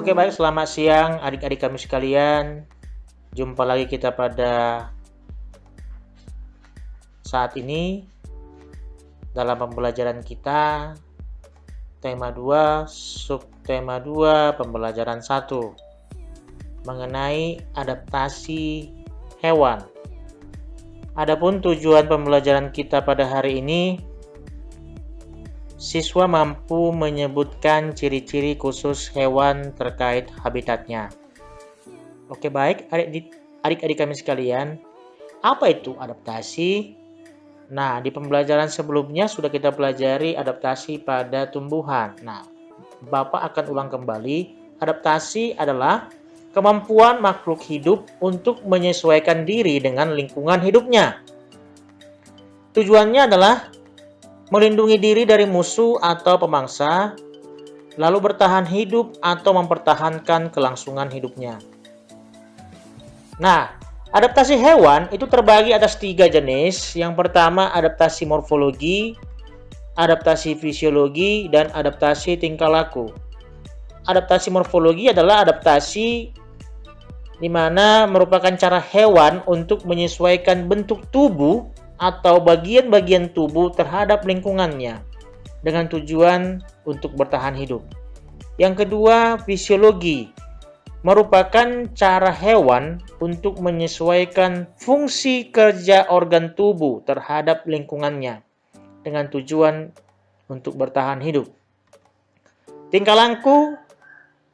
Oke, baik, selamat siang adik-adik kami sekalian. Jumpa lagi kita pada saat ini dalam pembelajaran kita tema 2, subtema 2, pembelajaran 1 mengenai adaptasi hewan. Adapun tujuan pembelajaran kita pada hari ini, siswa mampu menyebutkan ciri-ciri khusus hewan terkait habitatnya. Oke, baik adik-adik kami sekalian, apa itu adaptasi? Nah, di pembelajaran sebelumnya sudah kita pelajari adaptasi pada tumbuhan. Nah, Bapak akan ulang kembali. Adaptasi adalah kemampuan makhluk hidup untuk menyesuaikan diri dengan lingkungan hidupnya. Tujuannya adalah melindungi diri dari musuh atau pemangsa, lalu bertahan hidup atau mempertahankan kelangsungan hidupnya. Nah, adaptasi hewan itu terbagi atas 3 jenis. Yang pertama adaptasi morfologi, adaptasi fisiologi, dan adaptasi tingkah laku. Adaptasi morfologi adalah adaptasi di mana merupakan cara hewan untuk menyesuaikan bentuk tubuh atau bagian-bagian tubuh terhadap lingkungannya dengan tujuan untuk bertahan hidup. Yang kedua, fisiologi merupakan cara hewan untuk menyesuaikan fungsi kerja organ tubuh terhadap lingkungannya dengan tujuan untuk bertahan hidup. Tingkah laku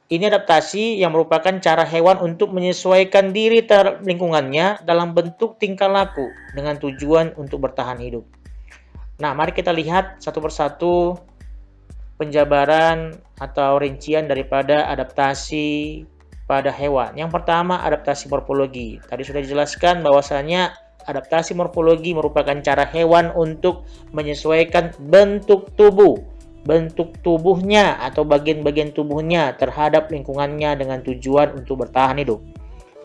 ini adaptasi yang merupakan cara hewan untuk menyesuaikan diri terhadap lingkungannya dalam bentuk tingkah laku dengan tujuan untuk bertahan hidup. Nah, mari kita lihat satu persatu penjabaran atau rincian daripada adaptasi pada hewan. Yang pertama, adaptasi morfologi. Tadi sudah dijelaskan bahwasanya adaptasi morfologi merupakan cara hewan untuk menyesuaikan bentuk tubuhnya atau bagian-bagian tubuhnya terhadap lingkungannya dengan tujuan untuk bertahan hidup.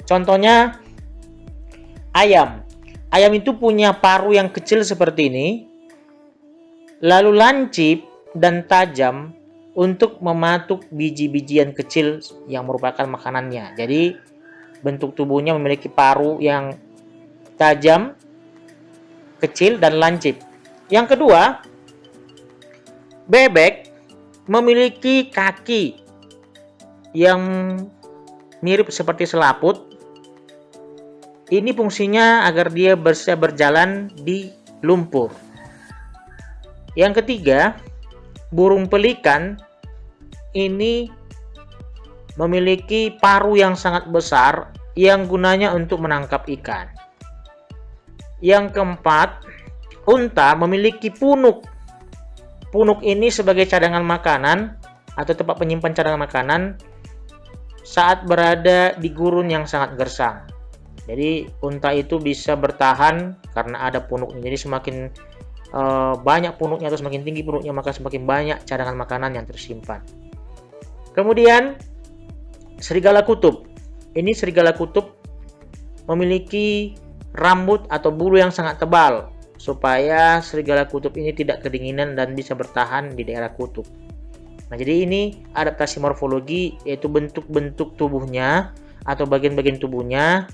Contohnya, ayam. Ayam itu punya paruh yang kecil seperti ini, lalu lancip dan tajam untuk mematuk biji-bijian kecil yang merupakan makanannya. Jadi bentuk tubuhnya memiliki paruh yang tajam, kecil, dan lancip. Yang kedua, bebek memiliki kaki yang mirip seperti selaput. Ini fungsinya agar dia bisa berjalan di lumpur. Yang ketiga, burung pelikan ini memiliki paruh yang sangat besar yang gunanya untuk menangkap ikan. Yang keempat, unta memiliki punuk. Punuk ini sebagai cadangan makanan atau tempat penyimpan cadangan makanan saat berada di gurun yang sangat gersang. Jadi unta itu bisa bertahan karena ada punuknya. Jadi semakin banyak punuknya atau semakin tinggi punuknya, maka semakin banyak cadangan makanan yang tersimpan. Kemudian serigala kutub. Ini serigala kutub memiliki rambut atau bulu yang sangat tebal supaya serigala kutub ini tidak kedinginan dan bisa bertahan di daerah kutub. Nah, jadi ini adaptasi morfologi, yaitu bentuk-bentuk tubuhnya atau bagian-bagian tubuhnya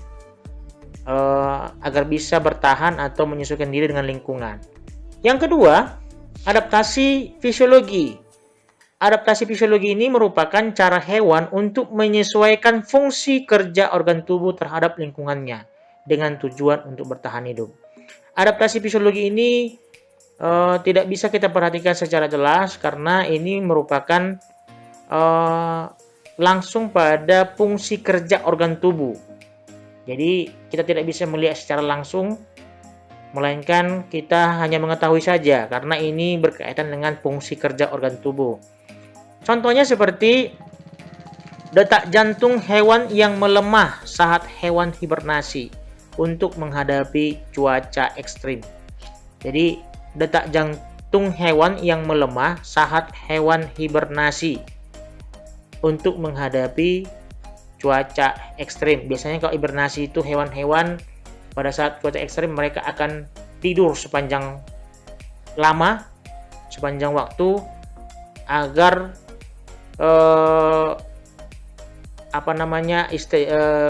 agar bisa bertahan atau menyesuaikan diri dengan lingkungan. Yang kedua, adaptasi fisiologi. Adaptasi fisiologi ini merupakan cara hewan untuk menyesuaikan fungsi kerja organ tubuh terhadap lingkungannya dengan tujuan untuk bertahan hidup. Adaptasi fisiologi ini tidak bisa kita perhatikan secara jelas karena ini merupakan langsung pada fungsi kerja organ tubuh. Jadi kita tidak bisa melihat secara langsung, melainkan kita hanya mengetahui saja karena ini berkaitan dengan fungsi kerja organ tubuh. Contohnya seperti detak jantung hewan yang melemah saat hewan hibernasi untuk menghadapi cuaca ekstrim. Jadi detak jantung hewan yang melemah saat hewan hibernasi untuk menghadapi cuaca ekstrim. Biasanya kalau hibernasi itu hewan-hewan pada saat cuaca ekstrim mereka akan tidur sepanjang waktu agar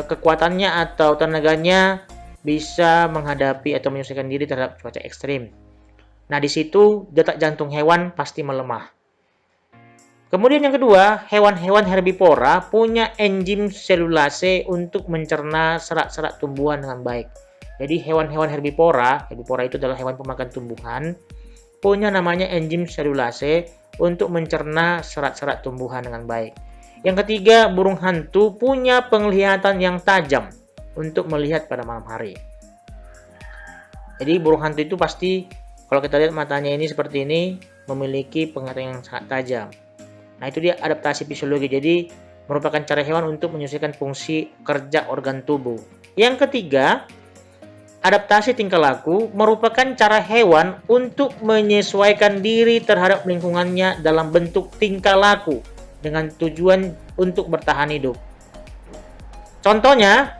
kekuatannya atau tenaganya bisa menghadapi atau menyesuaikan diri terhadap cuaca ekstrim. Nah, di situ detak jantung hewan pasti melemah. Kemudian yang kedua, hewan-hewan herbivora punya enzim selulase untuk mencerna serat-serat tumbuhan dengan baik. Jadi hewan-hewan herbivora itu adalah hewan pemakan tumbuhan, punya namanya enzim selulase untuk mencerna serat-serat tumbuhan dengan baik. Yang ketiga, burung hantu punya penglihatan yang tajam untuk melihat pada malam hari. Jadi burung hantu itu pasti, kalau kita lihat matanya ini seperti ini, memiliki penglihatan yang sangat tajam. Nah, itu dia adaptasi fisiologi. Jadi merupakan cara hewan untuk menyesuaikan fungsi kerja organ tubuh. Yang ketiga, adaptasi tingkah laku merupakan cara hewan untuk menyesuaikan diri terhadap lingkungannya dalam bentuk tingkah laku dengan tujuan untuk bertahan hidup. Contohnya,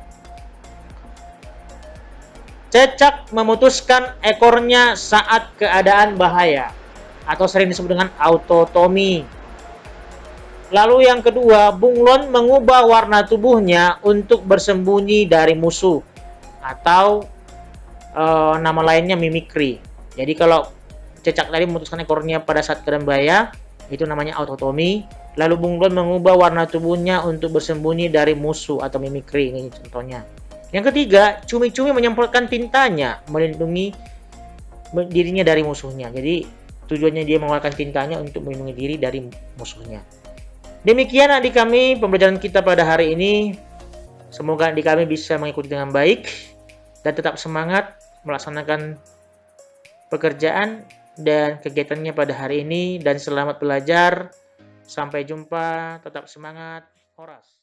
cecak memutuskan ekornya saat keadaan bahaya atau sering disebut dengan autotomi. Lalu yang kedua, bunglon mengubah warna tubuhnya untuk bersembunyi dari musuh atau nama lainnya mimikri. Jadi kalau cecak tadi memutuskan ekornya pada saat keadaan bahaya, itu namanya autotomi. Lalu bunglon mengubah warna tubuhnya untuk bersembunyi dari musuh atau mimikri, ini contohnya. Yang ketiga, cumi-cumi menyemprotkan tintanya melindungi dirinya dari musuhnya. Jadi tujuannya dia mengeluarkan tintanya untuk melindungi diri dari musuhnya. Demikian adik kami pembelajaran kita pada hari ini. Semoga adik kami bisa mengikuti dengan baik dan tetap semangat melaksanakan pekerjaan dan kegiatannya pada hari ini, dan selamat belajar. Sampai jumpa, tetap semangat. Horas.